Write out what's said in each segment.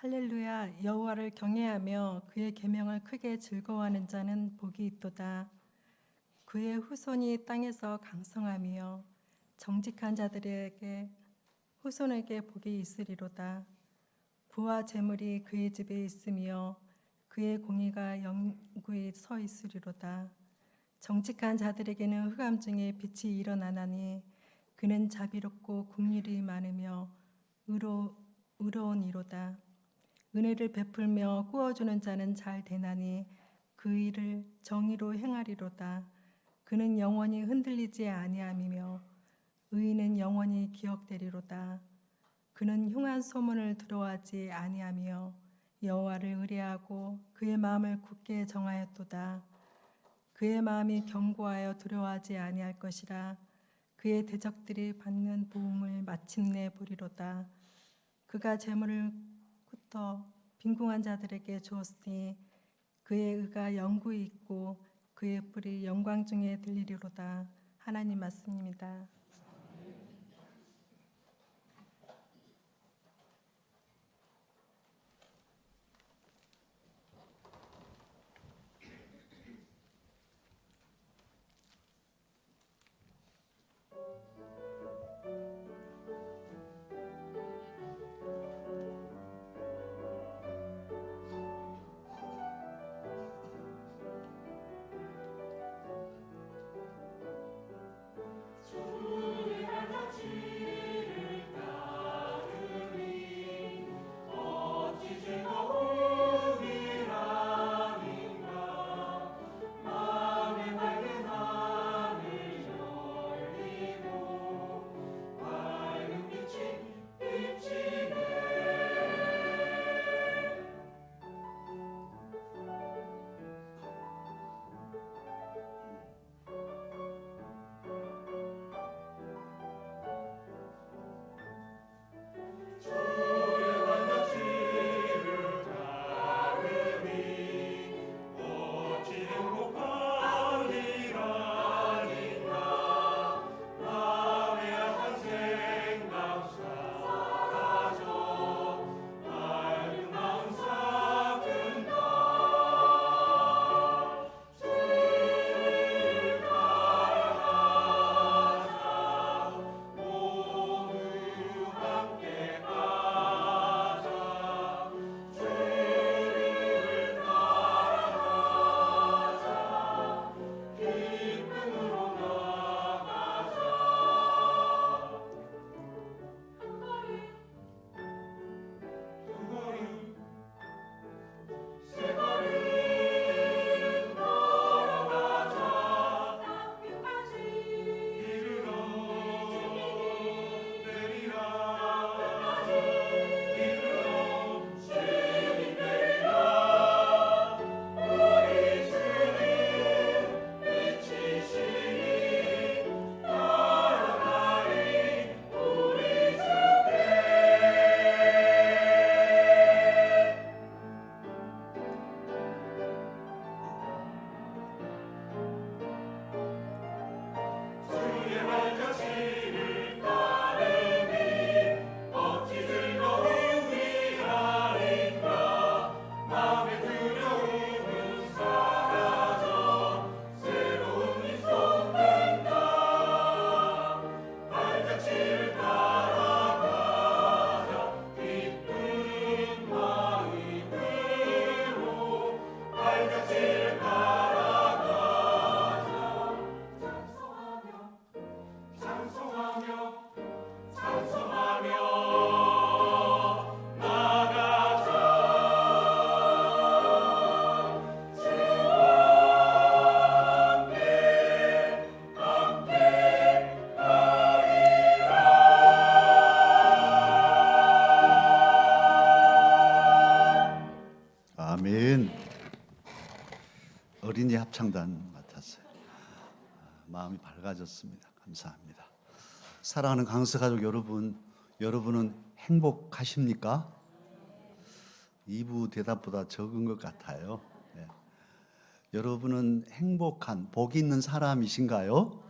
할렐루야. 여호와를 경외하며 그의 계명을 크게 즐거워하는 자는 복이 있도다. 그의 후손이 땅에서 강성하며 정직한 자들에게 후손에게 복이 있으리로다. 부와 재물이 그의 집에 있으며 그의 공의가 영구히 서 있으리로다. 정직한 자들에게는 흑암 중에 빛이 일어나나니 그는 자비롭고 긍휼이 많으며 의로운 이로다. 은혜를 베풀며 꾸어주는 자는 잘 되나니 그 일을 정의로 행하리로다. 그는 영원히 흔들리지 아니함이며 의인은 영원히 기억되리로다. 그는 흉한 소문을 두려워하지 아니하며 여호와를 의뢰하고 그의 마음을 굳게 정하였도다. 그의 마음이 견고하여 두려워하지 아니할 것이라. 그의 대적들이 받는 보응을 마침내 보리로다. 그가 재물을 흩어 빈궁한 자들에게 주었으니 그의 의가 영구히 있고 그의 뿔이 영광 중에 들리리로다. 하나님 말씀입니다. 아멘. 어린이 합창단 맡았어요. 마음이 밝아졌습니다. 감사합니다. 사랑하는 강서가족 여러분, 여러분은 행복하십니까? 2부 대답보다 적은 것 같아요. 네. 여러분은 행복한, 복 있는 사람이신가요?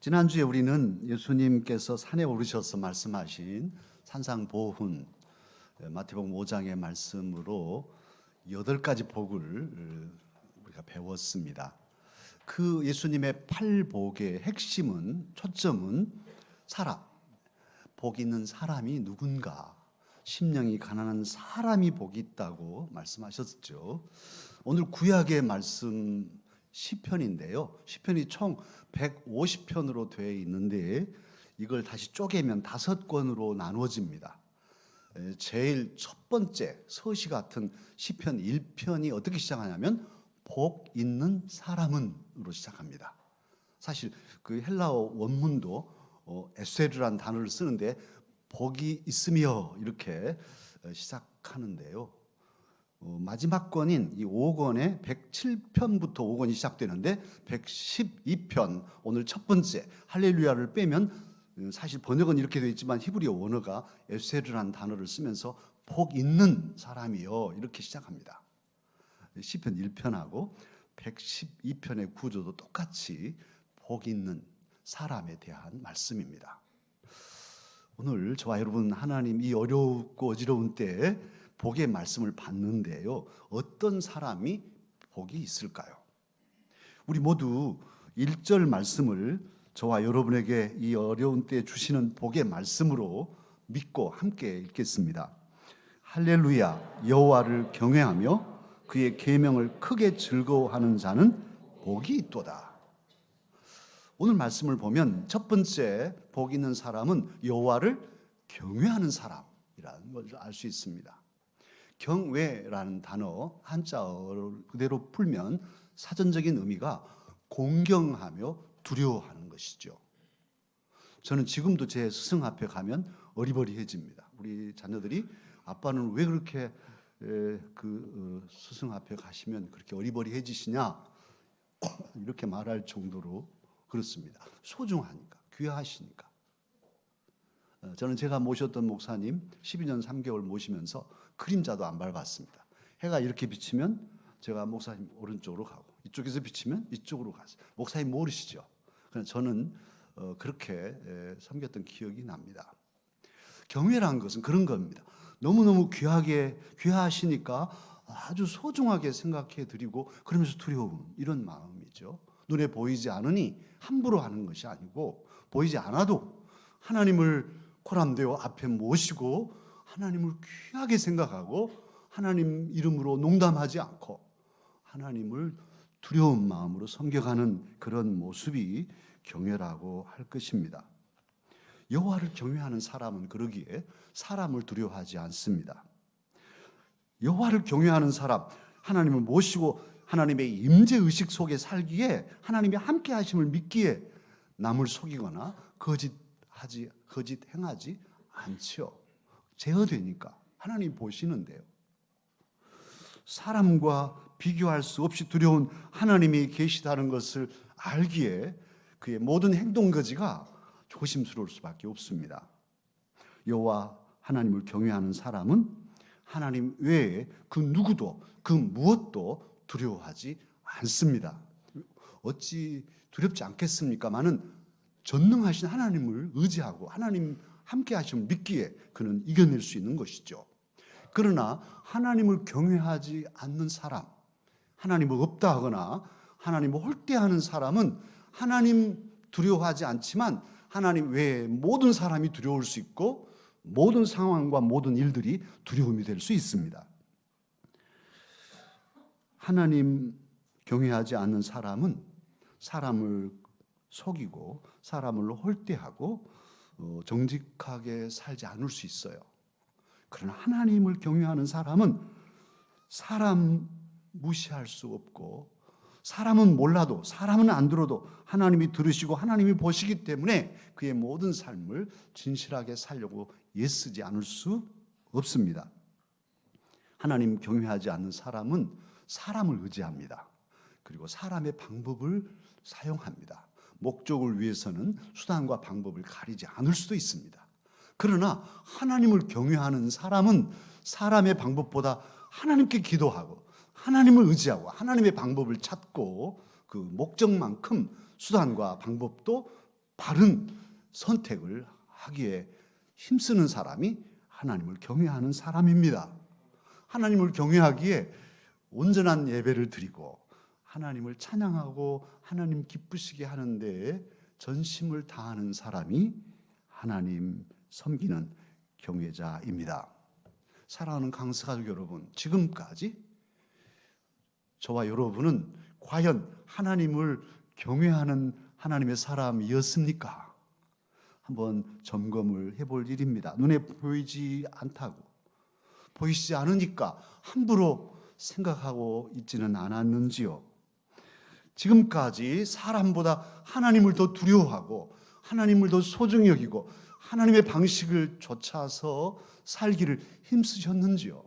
지난주에 우리는 예수님께서 산에 오르셔서 말씀하신 산상보훈, 마태복음 5장의 말씀으로 8가지 복을 우리가 배웠습니다. 그 예수님의 8복의 핵심은, 초점은 사람, 복 있는 사람이 누군가, 심령이 가난한 사람이 복이 있다고 말씀하셨죠. 오늘 구약의 말씀 시편인데요. 시편이 총 150편으로 되어 있는데 이걸 다시 쪼개면 5권으로 나누어집니다. 제일 첫 번째 서시 같은 시편 1편이 어떻게 시작하냐면 복 있는 사람은으로 시작합니다. 사실 그 헬라어 원문도 에세르란 단어를 쓰는데 복이 있으며 이렇게 시작하는데요. 마지막 권인 이 5권의 107편부터 5권이 시작되는데 112편 오늘 첫 번째 할렐루야를 빼면 사실 번역은 이렇게 되어 있지만 히브리어 원어가 에세르란 단어를 쓰면서 복 있는 사람이요 이렇게 시작합니다. 시편 1편하고 112편의 구조도 똑같이 복 있는 사람에 대한 말씀입니다. 오늘 저와 여러분 하나님 이 어렵고 어지러운 때에 복의 말씀을 받는데요. 어떤 사람이 복이 있을까요? 우리 모두 1절 말씀을 저와 여러분에게 이 어려운 때에 주시는 복의 말씀으로 믿고 함께 읽겠습니다. 할렐루야 여호와를 경외하며 그의 계명을 크게 즐거워하는 자는 복이 있도다. 오늘 말씀을 보면 첫 번째 복 있는 사람은 여호와를 경외하는 사람이라는 것을 알 수 있습니다. 경외라는 단어 한자어를 그대로 풀면 사전적인 의미가 공경하며 두려워하는 것이죠. 저는 지금도 제 스승 앞에 가면 어리버리해집니다. 우리 자녀들이 아빠는 왜 그렇게 스승 앞에 가시면 그렇게 어리버리해지시냐 이렇게 말할 정도로 그렇습니다. 소중하니까, 귀하시니까. 저는 제가 모셨던 목사님 12년 3개월 모시면서 그림자도 안 밟았습니다. 해가 이렇게 비치면 제가 목사님 오른쪽으로 가고 이쪽에서 비치면 이쪽으로 가서 목사님 모르시죠? 그래서 저는 그렇게 섬겼던 기억이 납니다. 경외라는 것은 그런 겁니다. 너무너무 귀하시니까 아주 소중하게 생각해 드리고 그러면서 두려움 이런 마음이죠. 눈에 보이지 않으니 함부로 하는 것이 아니고 보이지 않아도 하나님을 코람되어 앞에 모시고 하나님을 귀하게 생각하고 하나님 이름으로 농담하지 않고 하나님을 두려운 마음으로 섬겨가는 그런 모습이 경외라고 할 것입니다. 여호와를 경외하는 사람은 그러기에 사람을 두려워하지 않습니다. 여호와를 경외하는 사람, 하나님을 모시고 하나님의 임재의식 속에 살기에 하나님의 함께 하심을 믿기에 남을 속이거나 거짓 행하지 않죠. 제어되니까 하나님 보시는데요. 사람과 비교할 수 없이 두려운 하나님이 계시다는 것을 알기에 그의 모든 행동거지가 조심스러울 수밖에 없습니다. 여호와 하나님을 경외하는 사람은 하나님 외에 그 누구도 그 무엇도 두려워하지 않습니다. 어찌 두렵지 않겠습니까마는 전능하신 하나님을 의지하고 하나님 함께 하심을 믿기에 그는 이겨낼 수 있는 것이죠. 그러나 하나님을 경외하지 않는 사람, 하나님을 없다 하거나 하나님을 홀대하는 사람은 하나님 두려워하지 않지만 하나님 외에 모든 사람이 두려울 수 있고 모든 상황과 모든 일들이 두려움이 될 수 있습니다. 하나님 경외하지 않는 사람은 사람을 속이고 사람을 홀대하고 정직하게 살지 않을 수 있어요. 그러나 하나님을 경외하는 사람은 사람 무시할 수 없고 사람은 몰라도 사람은 안 들어도 하나님이 들으시고 하나님이 보시기 때문에 그의 모든 삶을 진실하게 살려고 애쓰지 않을 수 없습니다. 하나님 경외하지 않는 사람은 사람을 의지합니다. 그리고 사람의 방법을 사용합니다. 목적을 위해서는 수단과 방법을 가리지 않을 수도 있습니다. 그러나 하나님을 경외하는 사람은 사람의 방법보다 하나님께 기도하고 하나님을 의지하고 하나님의 방법을 찾고 그 목적만큼 수단과 방법도 바른 선택을 하기에 힘쓰는 사람이 하나님을 경외하는 사람입니다. 하나님을 경외하기에 온전한 예배를 드리고 하나님을 찬양하고 하나님 기쁘시게 하는 데에 전심을 다하는 사람이 하나님 섬기는 경외자입니다. 사랑하는 강서가족 여러분, 지금까지 저와 여러분은 과연 하나님을 경외하는 하나님의 사람이었습니까? 한번 점검을 해볼 일입니다. 눈에 보이지 않다고, 보이지 않으니까 함부로 생각하고 있지는 않았는지요? 지금까지 사람보다 하나님을 더 두려워하고 하나님을 더 소중히 여기고 하나님의 방식을 쫓아서 살기를 힘쓰셨는지요?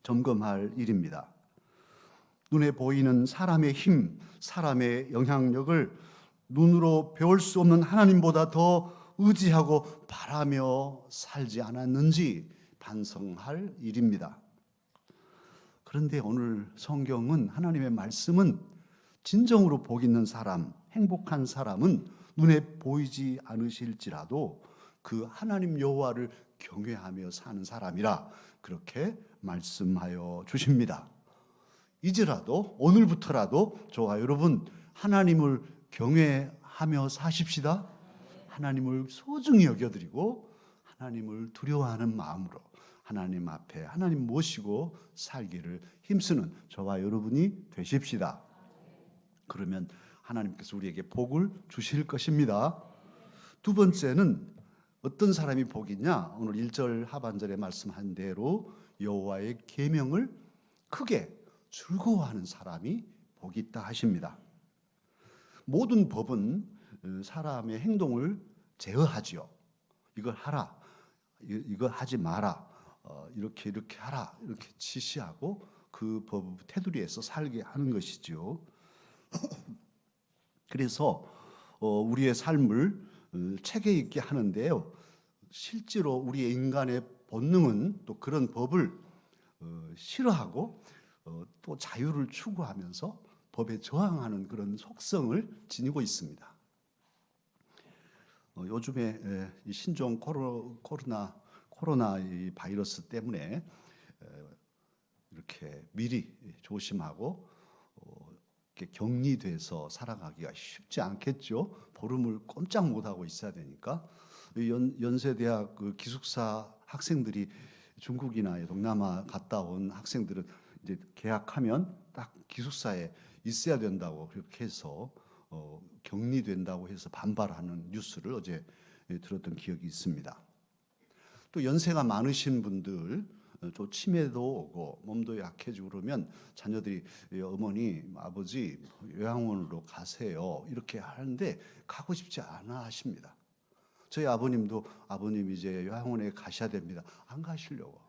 점검할 일입니다. 눈에 보이는 사람의 힘, 사람의 영향력을 눈으로 배울 수 없는 하나님보다 더 의지하고 바라며 살지 않았는지 반성할 일입니다. 그런데 오늘 성경은, 하나님의 말씀은 진정으로 복 있는 사람, 행복한 사람은 눈에 보이지 않으실지라도 그 하나님 여호와를 경외하며 사는 사람이라 그렇게 말씀하여 주십니다. 이제라도, 오늘부터라도 저와 여러분 하나님을 경외하며 사십시다. 하나님을 소중히 여겨드리고 하나님을 두려워하는 마음으로 하나님 앞에 하나님 모시고 살기를 힘쓰는 저와 여러분이 되십시다. 그러면 하나님께서 우리에게 복을 주실 것입니다. 두 번째는 어떤 사람이 복이냐? 오늘 1절 하반절에 말씀한 대로 여호와의 계명을 크게 즐거워하는 사람이 복이 있다 하십니다. 모든 법은 사람의 행동을 제어하지요. 이걸 하라, 이거 하지 마라, 이렇게 하라, 이렇게 지시하고 그 법 테두리에서 살게 하는 것이지요. 그래서 우리의 삶을 체계 있게 하는데요. 실제로 우리의 인간의 본능은 또 그런 법을 싫어하고 또 자유를 추구하면서 법에 저항하는 그런 속성을 지니고 있습니다. 요즘에 이 신종 코로나 이 바이러스 때문에 이렇게 미리 조심하고 이렇게 격리돼서 살아가기가 쉽지 않겠죠. 보름을 꼼짝 못하고 있어야 되니까 연세대학 그 기숙사 학생들이 중국이나 동남아 갔다 온 학생들은 이제 계약하면 딱 기숙사에 있어야 된다고 그렇게 해서 격리된다고 해서 반발하는 뉴스를 어제 들었던 기억이 있습니다. 또 연세가 많으신 분들, 또 치매도 오고 몸도 약해지고 그러면 자녀들이 어머니, 아버지 요양원으로 가세요 이렇게 하는데 가고 싶지 않아 하십니다. 저희 아버님도 아버님 이제 요양원에 가셔야 됩니다. 안 가시려고.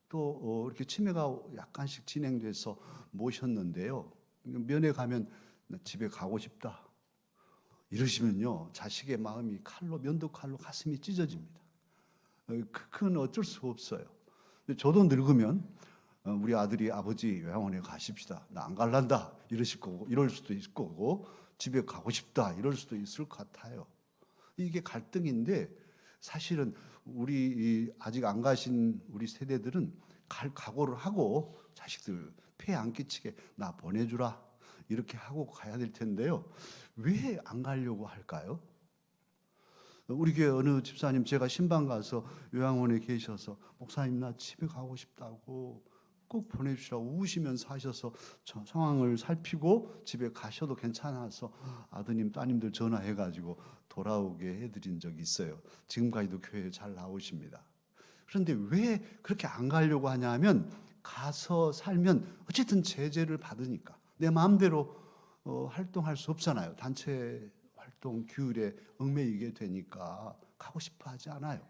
또 이렇게 치매가 약간씩 진행돼서 모셨는데요. 면회 가면 집에 가고 싶다 이러시면요, 자식의 마음이 면도칼로 가슴이 찢어집니다. 그건 어쩔 수 없어요. 저도 늙으면 우리 아들이 아버지 요양원에 가십시다, 나 안 갈란다 이러실 거고, 이럴 수도 있을 거고, 집에 가고 싶다 이럴 수도 있을 것 같아요. 이게 갈등인데 사실은 우리 아직 안 가신 우리 세대들은 갈 각오를 하고 자식들 폐 안 끼치게 나 보내주라 이렇게 하고 가야 될 텐데요. 왜 안 가려고 할까요? 우리 교회 어느 집사님, 제가 신방 가서 요양원에 계셔서 목사님 나 집에 가고 싶다고 꼭 보내주시라고 우시면서 하셔서 저 상황을 살피고 집에 가셔도 괜찮아서 아드님 따님들 전화해가지고 돌아오게 해드린 적이 있어요. 지금까지도 교회에 잘 나오십니다. 그런데 왜 그렇게 안 가려고 하냐 하면, 가서 살면 어쨌든 제재를 받으니까 내 마음대로 활동할 수 없잖아요. 단체 활동 규율에 얽매이게 되니까 가고 싶어 하지 않아요.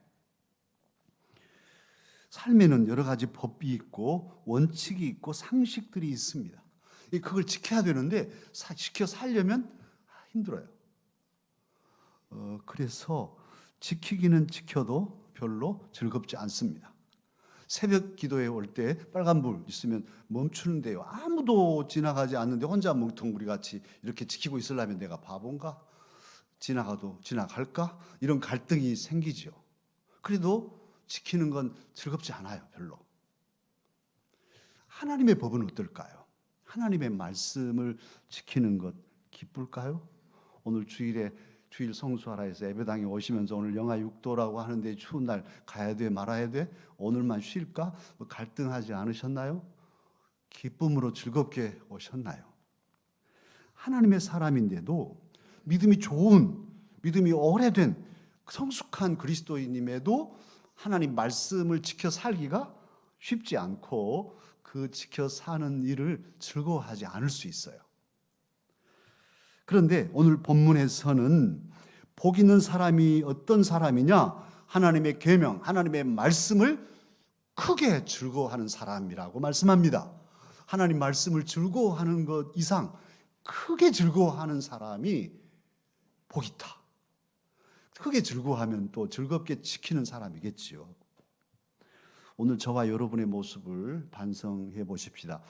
삶에는 여러 가지 법이 있고 원칙이 있고 상식들이 있습니다. 그걸 지켜야 되는데 지켜 살려면 힘들어요. 그래서 지키기는 지켜도 별로 즐겁지 않습니다. 새벽 기도에 올 때 빨간불 있으면 멈추는데요, 아무도 지나가지 않는데 혼자 멍텅구리 같이 이렇게 지키고 있으려면 내가 바본가? 지나가도 지나갈까? 이런 갈등이 생기죠. 그래도 지키는 건 즐겁지 않아요, 별로. 하나님의 법은 어떨까요? 하나님의 말씀을 지키는 것 기쁠까요? 오늘 주일 성수하라 해서 예배당에 오시면서 오늘 영하 6도라고 하는데 추운 날 가야 돼 말아야 돼? 오늘만 쉴까? 갈등하지 않으셨나요? 기쁨으로 즐겁게 오셨나요? 하나님의 사람인데도 믿음이 좋은, 믿음이 오래된 성숙한 그리스도인임에도 하나님 말씀을 지켜 살기가 쉽지 않고 그 지켜 사는 일을 즐거워하지 않을 수 있어요. 그런데 오늘 본문에서는 복 있는 사람이 어떤 사람이냐? 하나님의 계명, 하나님의 말씀을 크게 즐거워하는 사람이라고 말씀합니다. 하나님 말씀을 즐거워하는 것 이상 크게 즐거워하는 사람이 복 있다. 크게 즐거워하면 또 즐겁게 지키는 사람이겠지요. 오늘 저와 여러분의 모습을 반성해 보십시다.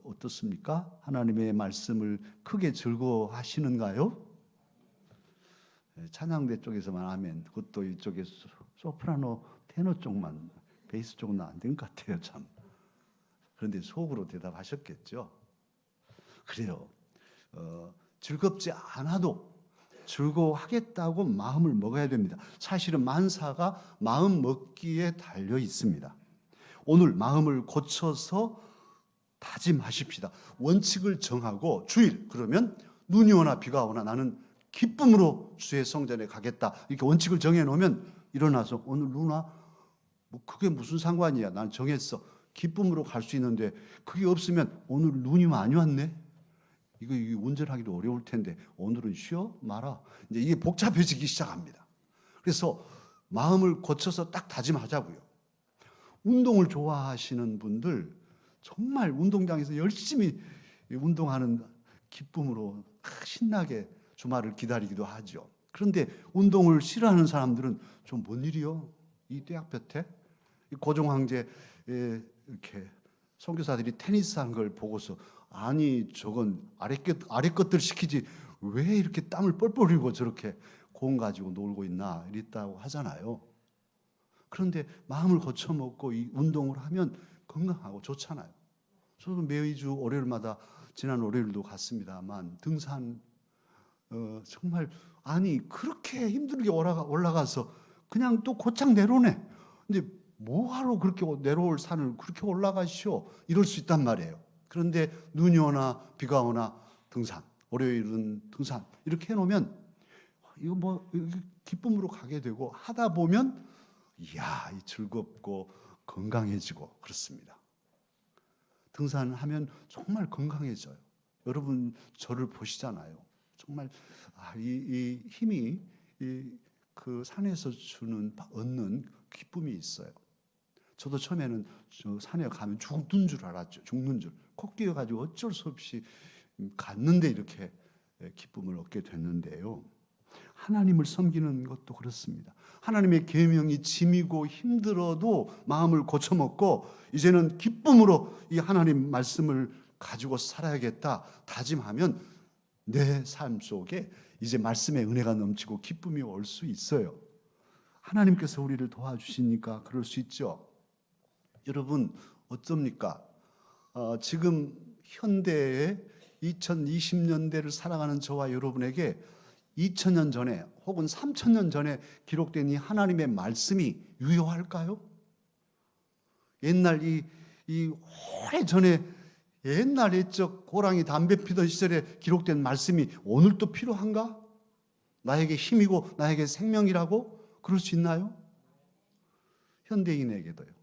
어떻습니까? 하나님의 말씀을 크게 즐거워하시는가요? 찬양대 쪽에서만 하면 그것도 이쪽에 소프라노, 테너 쪽만, 베이스 쪽은 안 된 것 같아요, 참. 그런데 속으로 대답하셨겠죠. 그래요. 즐겁지 않아도 즐거워하겠다고 마음을 먹어야 됩니다. 사실은 만사가 마음 먹기에 달려 있습니다. 오늘 마음을 고쳐서 다짐하십시다. 원칙을 정하고 주일, 그러면 눈이 오나 비가 오나 나는 기쁨으로 주의 성전에 가겠다. 이렇게 원칙을 정해놓으면 일어나서 오늘 눈 와? 뭐 그게 무슨 상관이야. 난 정했어. 기쁨으로 갈 수 있는데 그게 없으면 오늘 눈이 많이 왔네. 이거 운전하기도 어려울 텐데 오늘은 쉬어? 마라. 이제 이게 복잡해지기 시작합니다. 그래서 마음을 고쳐서 딱 다짐하자고요. 운동을 좋아하시는 분들 정말 운동장에서 열심히 운동하는 기쁨으로 신나게 주말을 기다리기도 하죠. 그런데 운동을 싫어하는 사람들은 좀 뭔 일이요? 이 떼약볕에 고종 황제 이렇게 선교사들이 테니스 한 걸 보고서 아니 저건 아래 것들 시키지 왜 이렇게 땀을 뻘뻘 흘리고 저렇게 공 가지고 놀고 있나 이랬다고 하잖아요. 그런데 마음을 고쳐먹고 이 운동을 하면 건강하고 좋잖아요. 저도 매주 월요일마다 지난 월요일도 갔습니다만 등산 정말 아니 그렇게 힘들게 올라가서 그냥 또 곧장 내려오네. 근데 뭐하러 그렇게 내려올 산을 그렇게 올라가시오? 이럴 수 있단 말이에요. 그런데 눈이 오나 비가 오나 등산, 월요일은 등산 이렇게 해놓으면 이거 뭐 기쁨으로 가게 되고 하다 보면 이야 즐겁고 건강해지고 그렇습니다. 등산하면 정말 건강해져요. 여러분 저를 보시잖아요. 정말 이 힘이 그 산에서 얻는 기쁨이 있어요. 저도 처음에는 저 산에 가면 죽는 줄 알았죠. 죽는 줄. 코 끼어가지고 어쩔 수 없이 갔는데 이렇게 기쁨을 얻게 됐는데요. 하나님을 섬기는 것도 그렇습니다. 하나님의 계명이 짐이고 힘들어도 마음을 고쳐먹고 이제는 기쁨으로 이 하나님 말씀을 가지고 살아야겠다 다짐하면 내 삶 속에 이제 말씀의 은혜가 넘치고 기쁨이 올 수 있어요. 하나님께서 우리를 도와주시니까 그럴 수 있죠. 여러분 어떻습니까? 지금 현대의 2020년대를 살아가는 저와 여러분에게 2000년 전에 혹은 3000년 전에 기록된 이 하나님의 말씀이 유효할까요? 옛날 이 오래전에 옛날 옛적 호랑이 담배 피던 시절에 기록된 말씀이 오늘도 필요한가? 나에게 힘이고 나에게 생명이라고? 그럴 수 있나요? 현대인에게도요.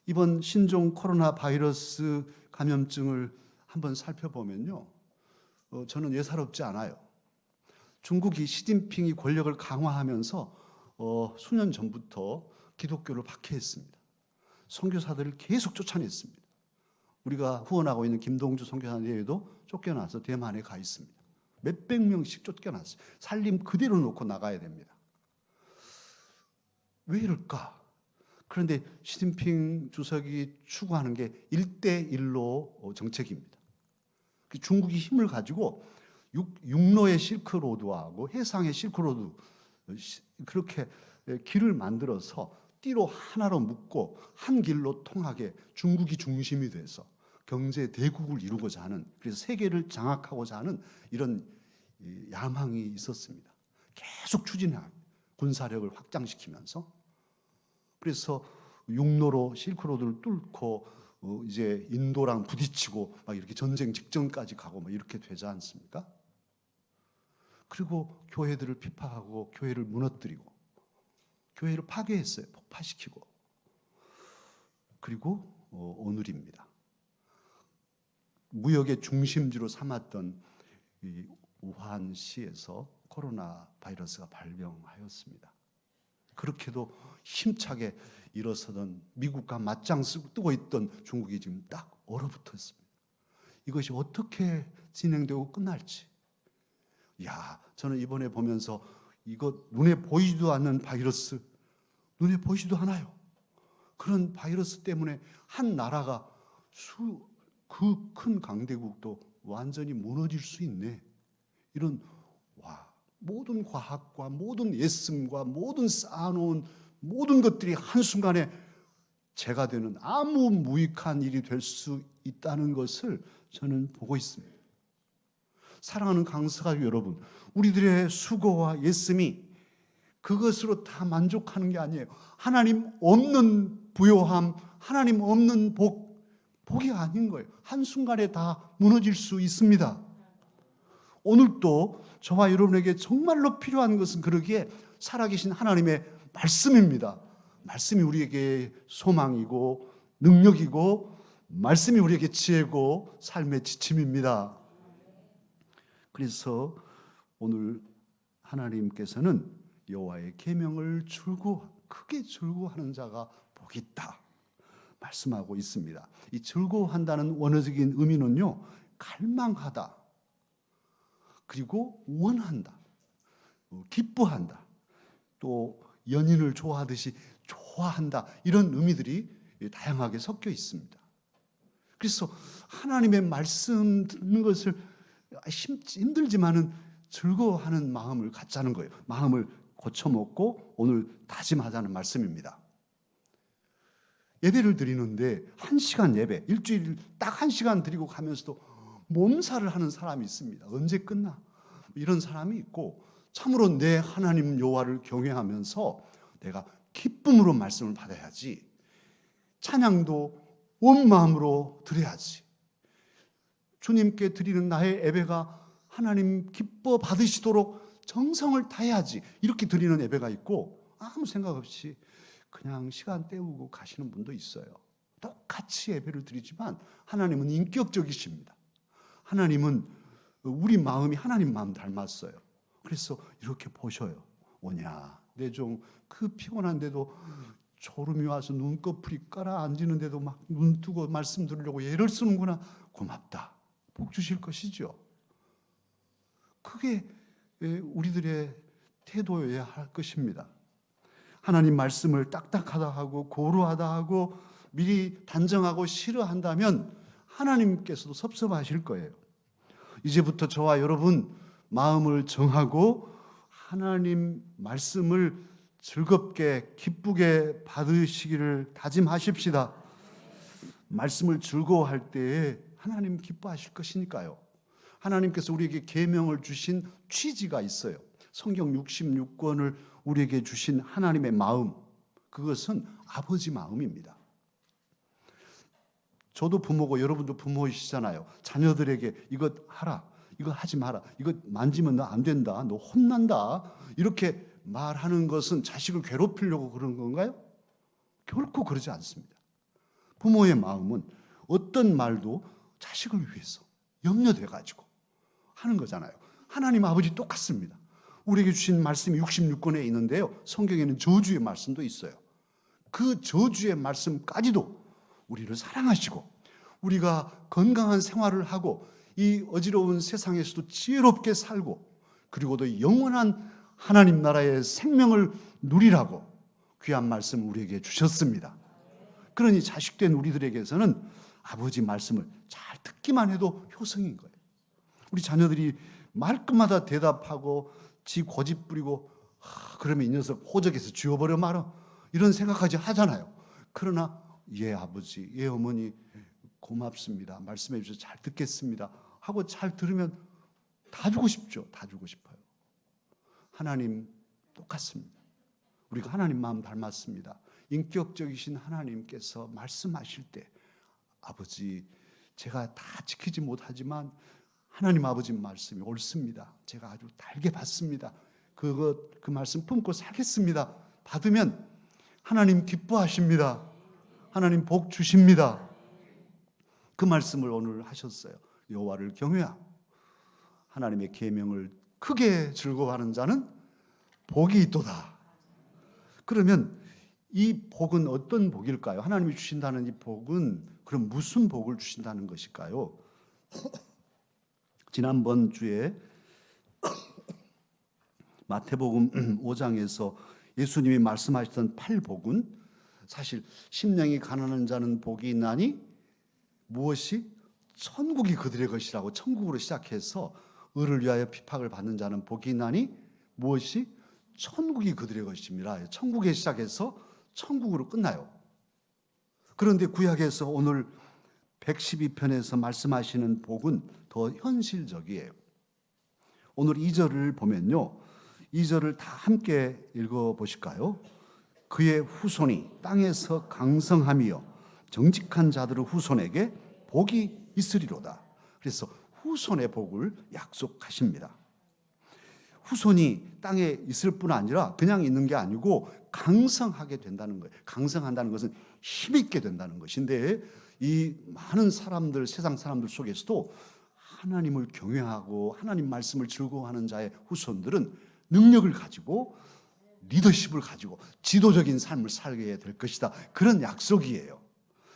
이번 신종 코로나 바이러스 감염증을 한번 살펴보면요. 저는 예사롭지 않아요. 중국이 시진핑이 권력을 강화하면서 수년 전부터 기독교를 박해했습니다. 선교사들을 계속 쫓아냈습니다. 우리가 후원하고 있는 김동주 선교사 내외도 쫓겨나서 대만에 가 있습니다. 몇백 명씩 쫓겨났어요. 살림 그대로 놓고 나가야 됩니다. 왜 이럴까? 그런데 시진핑 주석이 추구하는 게 1대1로 정책입니다. 중국이 힘을 가지고 육로의 실크로드하고 해상의 실크로드 그렇게 길을 만들어서 띠로 하나로 묶고 한 길로 통하게 중국이 중심이 돼서 경제 대국을 이루고자 하는, 그래서 세계를 장악하고자 하는 이런 야망이 있었습니다. 계속 추진해요. 군사력을 확장시키면서. 그래서 육로로 실크로드를 뚫고 이제 인도랑 부딪히고 막 이렇게 전쟁 직전까지 가고 막 이렇게 되지 않습니까? 그리고 교회들을 비판하고 교회를 무너뜨리고 교회를 파괴했어요. 폭파시키고. 그리고 오늘입니다. 무역의 중심지로 삼았던 이 우한시에서 코로나 바이러스가 발병하였습니다. 그렇게도 힘차게 일어서던 미국과 맞짱 뜨고 있던 중국이 지금 딱 얼어붙었습니다. 이것이 어떻게 진행되고 끝날지. 저는 이번에 보면서 이거 눈에 보이지도 않는 바이러스, 눈에 보이지도 않아요. 그런 바이러스 때문에 한 나라가 그 큰 강대국도 완전히 무너질 수 있네. 이런 모든 과학과 모든 예씀과 모든 쌓아놓은 모든 것들이 한순간에 재가 되는 아무 무익한 일이 될 수 있다는 것을 저는 보고 있습니다. 사랑하는 강서가족 여러분, 우리들의 수고와 예씀이 그것으로 다 만족하는 게 아니에요. 하나님 없는 부요함, 하나님 없는 복이 아닌 거예요. 한순간에 다 무너질 수 있습니다. 오늘도 저와 여러분에게 정말로 필요한 것은 그러기에 살아계신 하나님의 말씀입니다. 말씀이 우리에게 소망이고 능력이고 말씀이 우리에게 지혜고 삶의 지침입니다. 그래서 오늘 하나님께서는 여호와의 계명을 크게 즐거워하는 자가 복이 있다 말씀하고 있습니다. 이 즐거워한다는 원어적인 의미는요, 갈망하다, 그리고 원한다, 기뻐한다, 또 연인을 좋아하듯이 좋아한다, 이런 의미들이 다양하게 섞여 있습니다. 그래서 하나님의 말씀 듣는 것을 힘들지만은 즐거워하는 마음을 갖자는 거예요. 마음을 고쳐먹고 오늘 다짐하자는 말씀입니다. 예배를 드리는데 1시간 예배, 일주일 딱 1시간 드리고 가면서도 몸살을 하는 사람이 있습니다. 언제 끝나? 이런 사람이 있고, 참으로 내 하나님 여호와를 경외하면서 내가 기쁨으로 말씀을 받아야지, 찬양도 온 마음으로 드려야지, 주님께 드리는 나의 예배가 하나님 기뻐 받으시도록 정성을 다해야지, 이렇게 드리는 예배가 있고, 아무 생각 없이 그냥 시간 때우고 가시는 분도 있어요. 똑같이 예배를 드리지만 하나님은 인격적이십니다. 하나님은 우리 마음이 하나님 마음 닮았어요. 그래서 이렇게 보셔요. 오냐 내 종 그 피곤한데도 졸음이 와서 눈꺼풀이 깔아앉는데도 막 눈 뜨고 말씀 들으려고 애를 쓰는구나. 고맙다. 복 주실 것이죠. 그게 우리들의 태도여야 할 것입니다. 하나님 말씀을 딱딱하다 하고 고루하다 하고 미리 단정하고 싫어한다면 하나님께서도 섭섭하실 거예요. 이제부터 저와 여러분 마음을 정하고 하나님 말씀을 즐겁게 기쁘게 받으시기를 다짐하십시다. 말씀을 즐거워할 때에 하나님 기뻐하실 것이니까요. 하나님께서 우리에게 계명을 주신 취지가 있어요. 성경 66권을 우리에게 주신 하나님의 마음, 그것은 아버지 마음입니다. 저도 부모고 여러분도 부모이시잖아요. 자녀들에게 이것 하라, 이거 하지 마라, 이거 만지면 너 안 된다, 너 혼난다, 이렇게 말하는 것은 자식을 괴롭히려고 그런 건가요? 결코 그러지 않습니다. 부모의 마음은 어떤 말도 자식을 위해서 염려돼가지고 하는 거잖아요. 하나님 아버지 똑같습니다. 우리에게 주신 말씀이 66권에 있는데요, 성경에는 저주의 말씀도 있어요. 그 저주의 말씀까지도 우리를 사랑하시고 우리가 건강한 생활을 하고 이 어지러운 세상에서도 지혜롭게 살고 그리고도 영원한 하나님 나라의 생명을 누리라고 귀한 말씀을 우리에게 주셨습니다. 그러니 자식된 우리들에게서는 아버지 말씀을 잘 듣기만 해도 효성인 거예요. 우리 자녀들이 말끝마다 대답하고 지 고집 부리고 그러면 이 녀석 호적에서 지워버려 말어. 이런 생각까지 하잖아요. 그러나 예 아버지, 예 어머니 고맙습니다. 말씀해 주셔서 잘 듣겠습니다. 하고 잘 들으면 다 주고 싶죠. 다 주고 싶어요. 하나님 똑같습니다. 우리가 하나님 마음 닮았습니다. 인격적이신 하나님께서 말씀하실 때 아버지 제가 다 지키지 못하지만 하나님 아버지 말씀이 옳습니다. 제가 아주 달게 받습니다. 그 말씀 품고 살겠습니다. 받으면 하나님 기뻐하십니다. 하나님 복 주십니다. 그 말씀을 오늘 하셨어요. 여호와를 경외하고 하나님의 계명을 크게 즐거워하는 자는 복이 있도다. 그러면 이 복은 어떤 복일까요? 하나님이 주신다는 이 복은 그럼 무슨 복을 주신다는 것일까요? 지난번 주에 마태복음 5장에서 예수님이 말씀하셨던 8복은 사실 심령이 가난한 자는 복이 있나니 무엇이? 천국이 그들의 것이라고 천국으로 시작해서 의를 위하여 핍박을 받는 자는 복이 있나니 무엇이? 천국이 그들의 것입니다. 천국에 시작해서 천국으로 끝나요. 그런데 구약에서 오늘 112편에서 말씀하시는 복은 더 현실적이에요. 오늘 2절을 보면요. 2절을 다 함께 읽어보실까요? 그의 후손이 땅에서 강성하며 정직한 자들의 후손에게 복이 있으리로다. 그래서 후손의 복을 약속하십니다. 후손이 땅에 있을 뿐 아니라 그냥 있는 게 아니고 강성하게 된다는 거예요. 강성한다는 것은 힘있게 된다는 것인데 이 많은 사람들, 세상 사람들 속에서도 하나님을 경외하고 하나님 말씀을 즐거워하는 자의 후손들은 능력을 가지고 리더십을 가지고 지도적인 삶을 살게 될 것이다. 그런 약속이에요.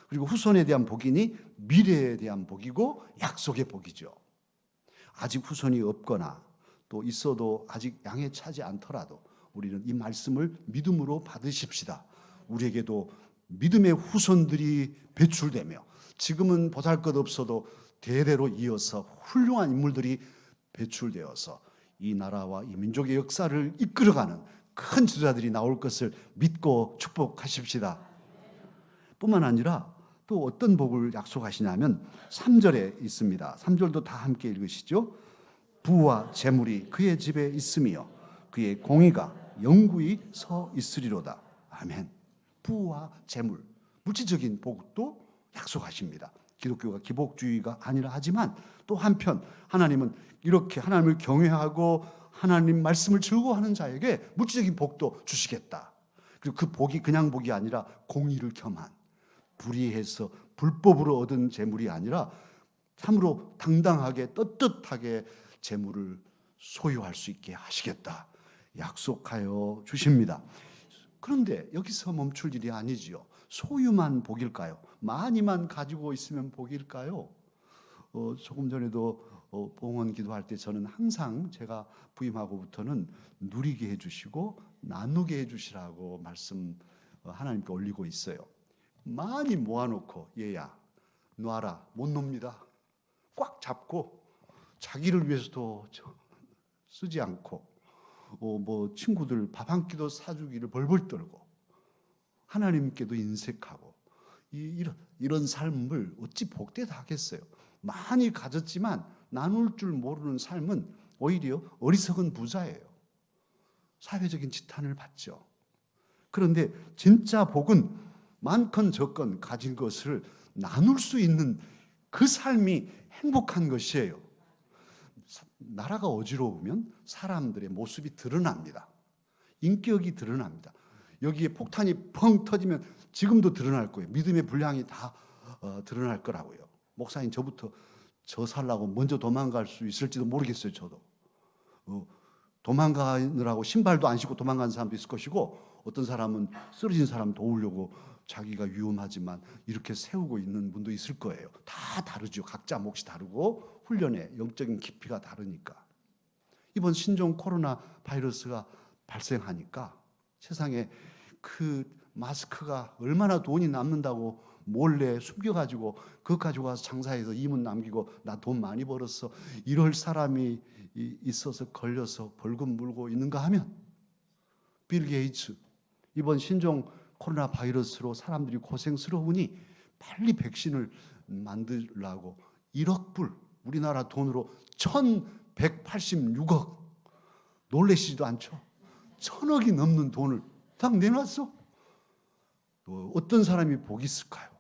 그리고 후손에 대한 복이니 미래에 대한 복이고 약속의 복이죠. 아직 후손이 없거나 또 있어도 아직 양에 차지 않더라도 우리는 이 말씀을 믿음으로 받으십시다. 우리에게도 믿음의 후손들이 배출되며 지금은 보잘것없어도 대대로 이어서 훌륭한 인물들이 배출되어서 이 나라와 이 민족의 역사를 이끌어가는 큰 지도자들이 나올 것을 믿고 축복하십시다. 뿐만 아니라 또 어떤 복을 약속하시냐면 3절에 있습니다. 3절도 다 함께 읽으시죠. 부와 재물이 그의 집에 있으며 그의 공의가 영구히 서 있으리로다. 아멘. 부와 재물, 물질적인 복도 약속하십니다. 기독교가 기복주의가 아니라 하지만 또 한편 하나님은 이렇게 하나님을 경외하고 하나님 말씀을 즐거워하는 자에게 물질적인 복도 주시겠다. 그리고 그 복이 그냥 복이 아니라 공의를 겸한 불의해서 불법으로 얻은 재물이 아니라 참으로 당당하게 떳떳하게 재물을 소유할 수 있게 하시겠다. 약속하여 주십니다. 그런데 여기서 멈출 일이 아니지요. 소유만 복일까요? 많이만 가지고 있으면 복일까요? 조금 전에도 봉헌 기도할 때 저는 항상 제가 부임하고부터는 누리게 해주시고 나누게 해주시라고 말씀 하나님께 올리고 있어요. 많이 모아놓고 얘야 놔라 못 놉니다. 꽉 잡고 자기를 위해서도 쓰지 않고 뭐 친구들 밥 한 끼도 사주기를 벌벌 떨고 하나님께도 인색하고 이런 삶을 어찌 복되다 하겠어요. 많이 가졌지만 나눌 줄 모르는 삶은 오히려 어리석은 부자예요. 사회적인 지탄을 받죠. 그런데 진짜 복은 많건 적건 가진 것을 나눌 수 있는 그 삶이 행복한 것이에요. 나라가 어지러우면 사람들의 모습이 드러납니다. 인격이 드러납니다. 여기에 폭탄이 펑 터지면 지금도 드러날 거예요. 믿음의 분량이 다 드러날 거라고요. 목사님 저부터 저 살라고 먼저 도망갈 수 있을지도 모르겠어요. 저도 도망가느라고 신발도 안 신고 도망가는 사람도 있을 것이고 어떤 사람은 쓰러진 사람 도우려고 자기가 위험하지만 이렇게 세우고 있는 분도 있을 거예요. 다 다르죠. 각자 몫이 다르고 훈련의 영적인 깊이가 다르니까. 이번 신종 코로나 바이러스가 발생하니까 세상에 그 마스크가 얼마나 돈이 남는다고 몰래 숨겨가지고 그거 가지고 와서 장사해서 이문 남기고 나 돈 많이 벌었어 이럴 사람이 있어서 걸려서 벌금 물고 있는가 하면 빌 게이츠, 이번 신종 코로나 바이러스로 사람들이 고생스러우니 빨리 백신을 만들라고 1억 불, 우리나라 돈으로 1186억, 놀라시지도 않죠? 1000억이 넘는 돈을 딱 내놨어. 어떤 사람이 복이 있을까요?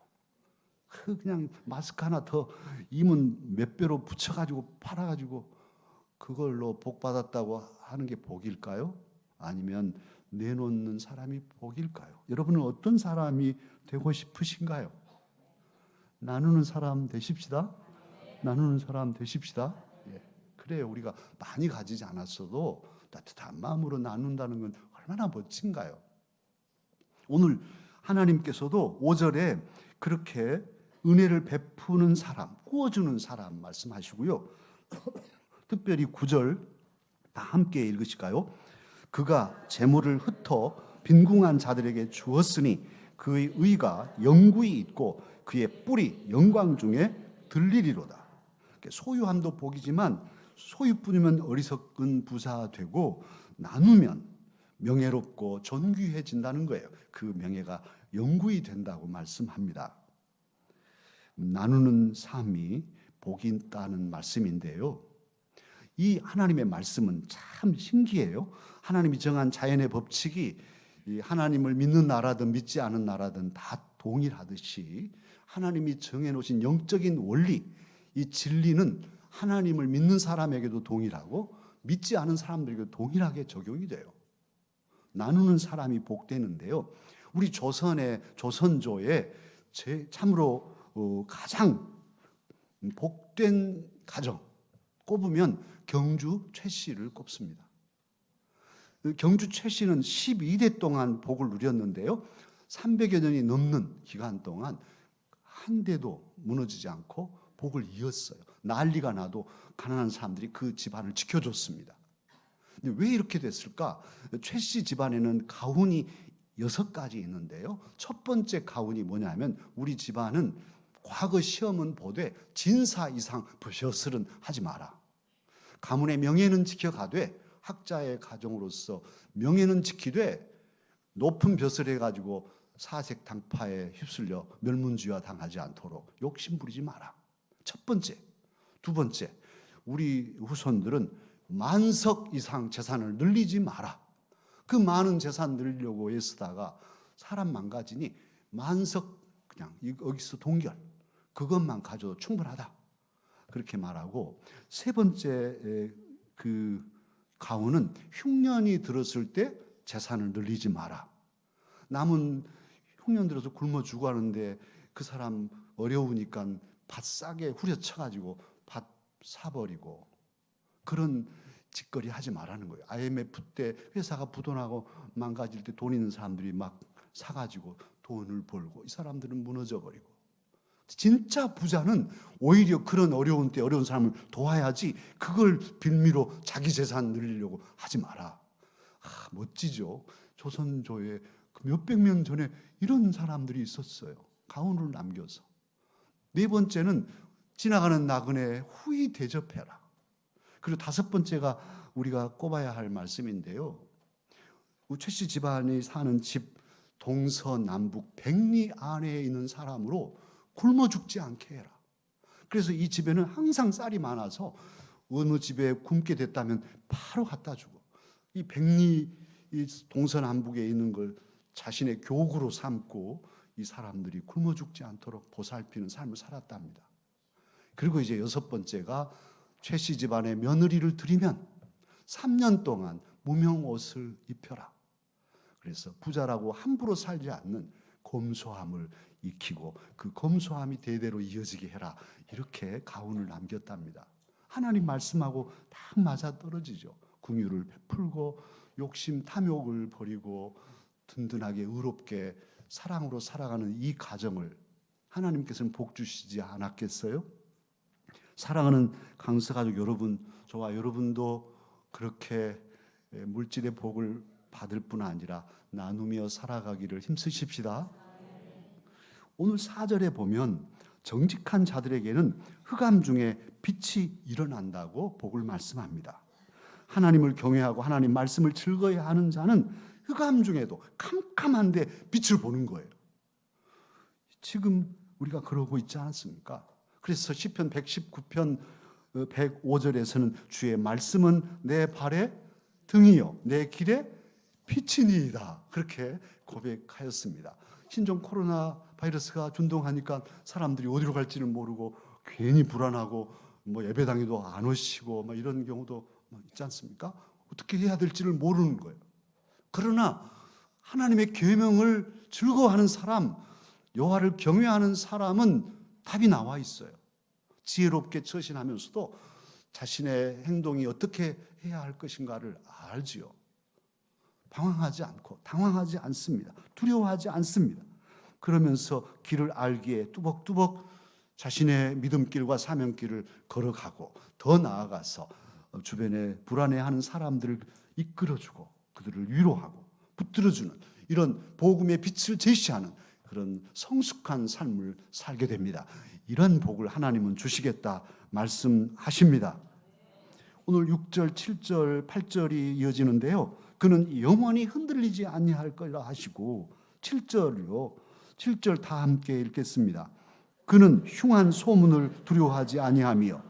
그냥 마스크 하나 더 임은 몇 배로 붙여가지고 팔아가지고 그걸로 복 받았다고 하는 게 복일까요? 아니면 내놓는 사람이 복일까요? 여러분은 어떤 사람이 되고 싶으신가요? 나누는 사람 되십시다. 나누는 사람 되십시다. 예. 그래요. 우리가 많이 가지지 않았어도 따뜻한 마음으로 나눈다는 건 얼마나 멋진가요? 오늘 하나님께서도 5절에 그렇게 은혜를 베푸는 사람, 구워주는 사람 말씀하시고요. 특별히 9절 다 함께 읽으실까요? 그가 재물을 흩어 빈궁한 자들에게 주었으니 그의 의가 영구히 있고 그의 뿔이 영광 중에 들리리로다. 소유함도 복이지만 소유뿐이면 어리석은 부자 되고 나누면 명예롭고 존귀해진다는 거예요. 그 명예가 영구히 된다고 말씀합니다. 나누는 삶이 복이 있다는 말씀인데요. 이 하나님의 말씀은 참 신기해요. 하나님이 정한 자연의 법칙이 하나님을 믿는 나라든 믿지 않은 나라든 다 동일하듯이 하나님이 정해놓으신 영적인 원리, 이 진리는 하나님을 믿는 사람에게도 동일하고 믿지 않은 사람들에게도 동일하게 적용이 돼요. 나누는 사람이 복되는데요. 우리 조선조의 참으로 가장 복된 가정 꼽으면 경주 최 씨를 꼽습니다. 경주 최 씨는 12대 동안 복을 누렸는데요. 300여 년이 넘는 기간 동안 한 대도 무너지지 않고 복을 이었어요. 난리가 나도 가난한 사람들이 그 집안을 지켜줬습니다. 근데 왜 이렇게 됐을까? 최 씨 집안에는 가훈이 6가지 있는데요. 첫 번째 가훈이 뭐냐면 우리 집안은 과거 시험은 보되 진사 이상 버셔슬은 하지 마라. 가문의 명예는 지켜가되 학자의 가정으로서 명예는 지키되 높은 벼슬 해가지고 사색 당파에 휩쓸려 멸문지화 당하지 않도록 욕심 부리지 마라. 첫 번째. 두 번째, 우리 후손들은 만석 이상 재산을 늘리지 마라. 그 많은 재산 늘리려고 애쓰다가 사람 망가지니 만석 그냥 여기서 동결 그것만 가져도 충분하다. 그렇게 말하고 세 번째 그 가훈은 흉년이 들었을 때 재산을 늘리지 마라. 남은 흉년 들어서 굶어 죽어가는데 그 사람 어려우니까 밭 싸게 후려쳐가지고 밭 사버리고 그런 짓거리 하지 말라는 거예요. IMF 때 회사가 부도나고 망가질 때 돈 있는 사람들이 막 사가지고 돈을 벌고 이 사람들은 무너져버리고 진짜 부자는 오히려 그런 어려운 때 어려운 사람을 도와야지 그걸 빌미로 자기 재산 늘리려고 하지 마라. 멋지죠. 조선조에 몇백 년 전에 이런 사람들이 있었어요. 가훈을 남겨서. 네 번째는 지나가는 나그네 후히 대접해라. 그리고 다섯 번째가 우리가 꼽아야 할 말씀인데요. 최 씨 집안이 사는 집 동서남북 백리 안에 있는 사람으로 굶어 죽지 않게 해라. 그래서 이 집에는 항상 쌀이 많아서 어느 집에 굶게 됐다면 바로 갖다 주고 이 백리 이 동서남북에 있는 걸 자신의 교구로 삼고 이 사람들이 굶어 죽지 않도록 보살피는 삶을 살았답니다. 그리고 이제 여섯 번째가 최 씨 집안에 며느리를 들이면 3년 동안 무명 옷을 입혀라. 그래서 부자라고 함부로 살지 않는 검소함을 익히고 그 검소함이 대대로 이어지게 해라. 이렇게 가훈을 남겼답니다. 하나님 말씀하고 딱 맞아 떨어지죠. 긍휼을 베풀고 욕심 탐욕을 버리고 든든하게 의롭게 사랑으로 살아가는 이 가정을 하나님께서는 복 주시지 않았겠어요? 사랑하는 강서가족 여러분, 저와 여러분도 그렇게 물질의 복을 받을 뿐 아니라 나누며 살아가기를 힘쓰십시다. 오늘 4절에 보면 정직한 자들에게는 흑암 중에 빛이 일어난다고 복을 말씀합니다. 하나님을 경외하고 하나님 말씀을 즐거워하는 자는 흑암 중에도 캄캄한데 빛을 보는 거예요. 지금 우리가 그러고 있지 않습니까? 그래서 시편 119편 105절에서는 주의 말씀은 내 발에 등이요 내 길에 빛이니이다. 그렇게 고백하였습니다. 신종 코로나 바이러스가 준동하니까 사람들이 어디로 갈지를 모르고 괜히 불안하고 예배당에도 안 오시고 이런 경우도 있지 않습니까? 어떻게 해야 될지를 모르는 거예요. 그러나 하나님의 계명을 즐거워하는 사람, 여호와를 경외하는 사람은 답이 나와 있어요. 지혜롭게 처신하면서도 자신의 행동이 어떻게 해야 할 것인가를 알지요. 방황하지 않고 당황하지 않습니다. 두려워하지 않습니다. 그러면서 길을 알기에 뚜벅뚜벅 자신의 믿음길과 사명길을 걸어가고 더 나아가서 주변에 불안해하는 사람들을 이끌어주고 그들을 위로하고 붙들어주는 이런 복음의 빛을 제시하는 그런 성숙한 삶을 살게 됩니다. 이런 복을 하나님은 주시겠다 말씀하십니다. 오늘 6절, 7절, 8절이 이어지는데요. 그는 영원히 흔들리지 아니할 거라 하시고 7절이요. 7절 다 함께 읽겠습니다. 그는 흉한 소문을 두려워하지 아니하며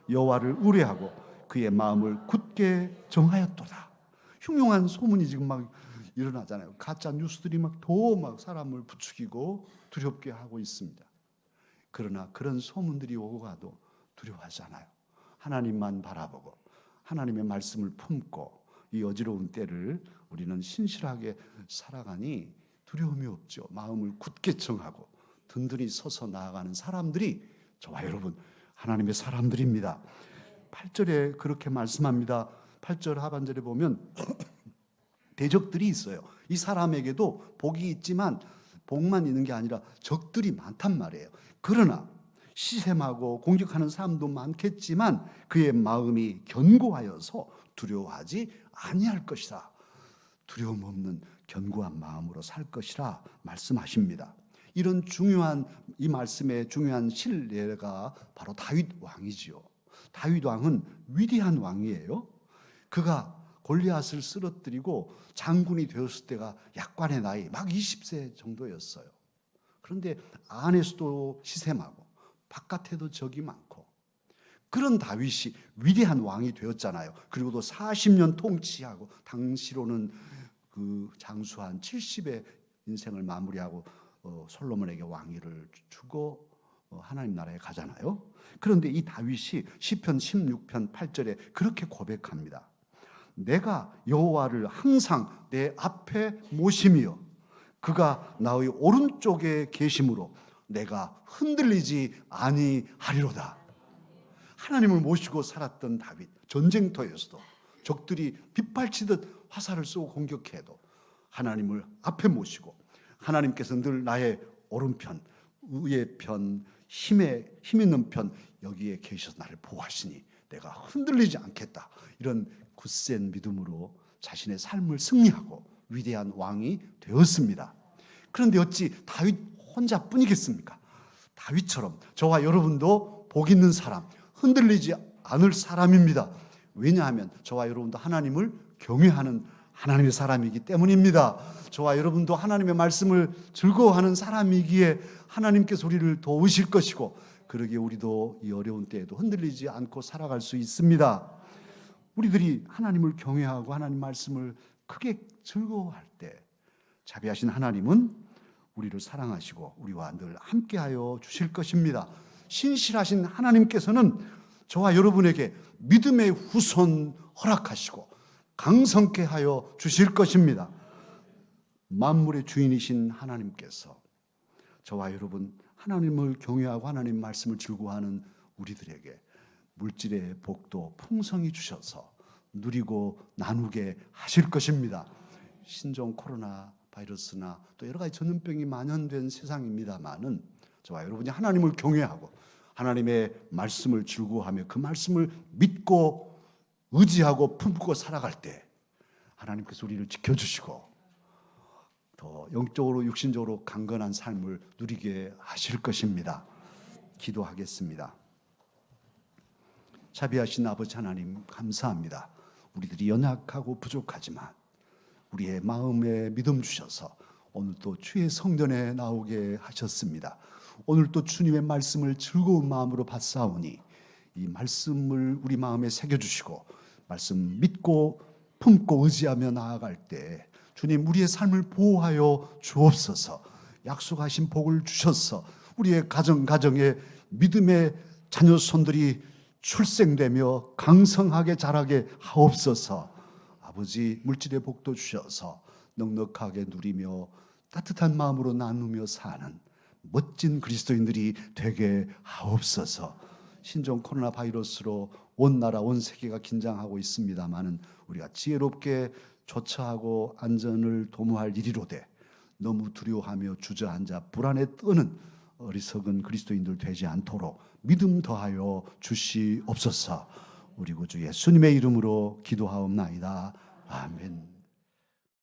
여호와를 의뢰하고 그의 마음을 굳게 정하였도다. 흉흉한 소문이 지금 막 일어나잖아요. 가짜 뉴스들이 더 사람을 부추기고 두렵게 하고 있습니다. 그러나 그런 소문들이 오고 가도 두려워하지 않아요. 하나님만 바라보고 하나님의 말씀을 품고 이 어지러운 때를 우리는 신실하게 살아가니 두려움이 없죠. 마음을 굳게 정하고 든든히 서서 나아가는 사람들이 저와 여러분 하나님의 사람들입니다. 8절에 그렇게 말씀합니다. 8절 하반절에 보면 대적들이 있어요. 이 사람에게도 복이 있지만 복만 있는 게 아니라 적들이 많단 말이에요. 그러나 시샘하고 공격하는 사람도 많겠지만 그의 마음이 견고하여서 두려워하지 아니할 것이라. 두려움 없는 견고한 마음으로 살 것이라 말씀하십니다. 이런 중요한 이 말씀의 중요한 신뢰가 바로 다윗 왕이지요. 다윗 왕은 위대한 왕이에요. 그가 골리앗을 쓰러뜨리고 장군이 되었을 때가 약관의 나이 막 20세 정도였어요. 그런데 안에서도 시샘하고 바깥에도 적이 많고 그런 다윗이 위대한 왕이 되었잖아요. 그리고 또 40년 통치하고 당시로는 그 장수한 70의 인생을 마무리하고 솔로몬에게 왕위를 주고 하나님 나라에 가잖아요. 그런데 이 다윗이 시편 16편 8절에 그렇게 고백합니다. 내가 여호와를 항상 내 앞에 모심이여 그가 나의 오른쪽에 계심으로 내가 흔들리지 아니하리로다. 하나님을 모시고 살았던 다윗, 전쟁터에서도 적들이 빗발치듯 화살을 쏘고 공격해도 하나님을 앞에 모시고 하나님께서 늘 나의 오른편, 의의 편, 힘 있는 편 여기에 계셔서 나를 보호하시니 내가 흔들리지 않겠다. 이런 굳센 믿음으로 자신의 삶을 승리하고 위대한 왕이 되었습니다. 그런데 어찌 다윗 혼자뿐이겠습니까? 다윗처럼 저와 여러분도 복 있는 사람, 흔들리지 않을 사람입니다. 왜냐하면 저와 여러분도 하나님을 경외하는 하나님의 사람이기 때문입니다. 저와 여러분도 하나님의 말씀을 즐거워하는 사람이기에 하나님께서 우리를 도우실 것이고 그러기에 우리도 이 어려운 때에도 흔들리지 않고 살아갈 수 있습니다. 우리들이 하나님을 경외하고 하나님 말씀을 크게 즐거워할 때 자비하신 하나님은 우리를 사랑하시고 우리와 늘 함께하여 주실 것입니다. 신실하신 하나님께서는 저와 여러분에게 믿음의 후손 허락하시고 강성케 하여 주실 것입니다. 만물의 주인이신 하나님께서 저와 여러분 하나님을 경외하고 하나님 말씀을 즐거워하는 우리들에게 물질의 복도 풍성히 주셔서 누리고 나누게 하실 것입니다. 신종 코로나 바이러스나 또 여러 가지 전염병이 만연된 세상입니다만은 저와 여러분이 하나님을 경외하고 하나님의 말씀을 즐거워하며 그 말씀을 믿고 의지하고 품고 살아갈 때 하나님께서 우리를 지켜주시고 더 영적으로 육신적으로 강건한 삶을 누리게 하실 것입니다. 기도하겠습니다. 자비하신 아버지 하나님 감사합니다. 우리들이 연약하고 부족하지만 우리의 마음에 믿음 주셔서 오늘 또 주의 성전에 나오게 하셨습니다. 오늘 또 주님의 말씀을 즐거운 마음으로 받사오니 이 말씀을 우리 마음에 새겨주시고 말씀 믿고 품고 의지하며 나아갈 때 주님 우리의 삶을 보호하여 주옵소서. 약속하신 복을 주셔서 우리의 가정에 믿음의 자녀 손들이 출생되며 강성하게 자라게 하옵소서. 아버지 물질의 복도 주셔서 넉넉하게 누리며 따뜻한 마음으로 나누며 사는 멋진 그리스도인들이 되게 하옵소서. 신종 코로나 바이러스로 온 나라 온 세계가 긴장하고 있습니다마는 우리가 지혜롭게 조처하고 안전을 도모할 일이로되 너무 두려워하며 주저앉아 불안에 떠는 어리석은 그리스도인들 되지 않도록 믿음 더하여 주시옵소서. 우리 구주 예수님의 이름으로 기도하옵나이다.